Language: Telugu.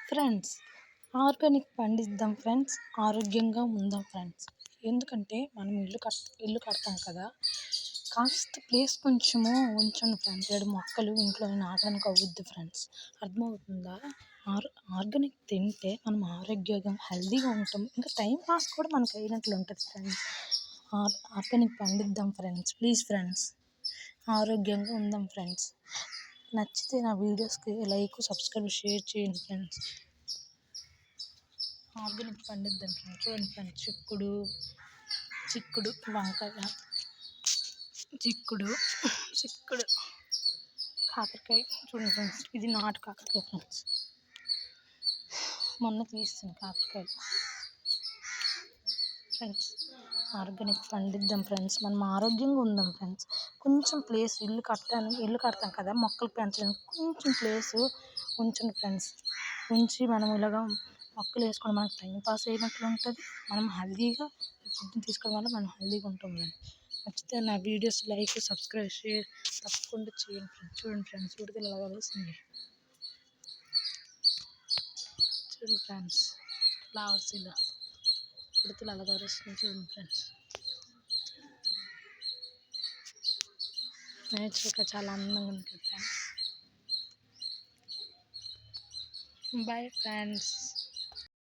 ఫ్రెండ్స్, ఆర్గానిక్ పండిద్దాం ఫ్రెండ్స్, ఆరోగ్యంగా ఉందాం ఫ్రెండ్స్. ఎందుకంటే మనం ఇల్లు కడతాం కదా, కాస్త ప్లేస్ కొంచెము ఉంచండి ఫ్రెండ్స్. 7 మొక్కలు ఇంట్లో నాటడానికి అవుద్ది ఫ్రెండ్స్. అర్థమవుతుందా? ఆర్గానిక్ తింటే మనం ఆరోగ్యంగా హెల్తీగా ఉంటాం, ఇంకా టైం పాస్ కూడా మనకు అయినట్లు ఉంటుంది ఫ్రెండ్స్. ఆర్గానిక్ పండిద్దాం ఫ్రెండ్స్, ప్లీజ్ ఫ్రెండ్స్. ఆరోగ్యంగా ఉందాం ఫ్రెండ్స్. నచ్చితే నా వీడియోస్కి లైక్, సబ్స్క్రైబ్, షేర్ చేయండి ఫ్రెండ్స్. ఆర్గానిక్ పండిద్దాం ఫ్రెండ్స్. చూడండి ఫ్రెండ్స్, చిక్కుడు వంకాయ, చిక్కుడు కాకరకాయ. చూడండి ఫ్రెండ్స్, ఇది నాటు కాకరకాయ ఫ్రెండ్స్. మొన్న తీస్తుంది కాకరకాయలు ఫ్రెండ్స్. ఆర్గానిక్ పండిద్దాం ఫ్రెండ్స్, మనం ఆరోగ్యంగా ఉందాం ఫ్రెండ్స్. కొంచెం ప్లేస్ ఇల్లు కడతాం కదా, మొక్కలు పెంచడానికి కొంచెం ప్లేసు ఉంచండి ఫ్రెండ్స్. ఉంచి మనం ఇలాగా మొక్కలు వేసుకోవడం మనకు టైం పాస్ అయినట్లు ఉంటుంది. మనం హెల్తీగా ఫుడ్ని తీసుకోవడం వల్ల మనం హెల్తీగా ఉంటాం ఫ్రెండ్స్. నచ్చితే నా వీడియోస్ లైక్, సబ్స్క్రైబ్, షేర్ తప్పకుండా చేయండి ఫ్రెండ్స్. చూడండి ఫ్రెండ్స్, ఉడతలు ఇలా కలుస్తుంది. చూడండి ఫ్రెండ్స్, ఫ్లవర్స్ ఇలా ఉడతలు అలా కలుస్తుంది. చూడండి ఫ్రెండ్స్, నేచర్గా చాలా అందంగా ఉంటుంది ఫ్రెండ్స్. Bye friends.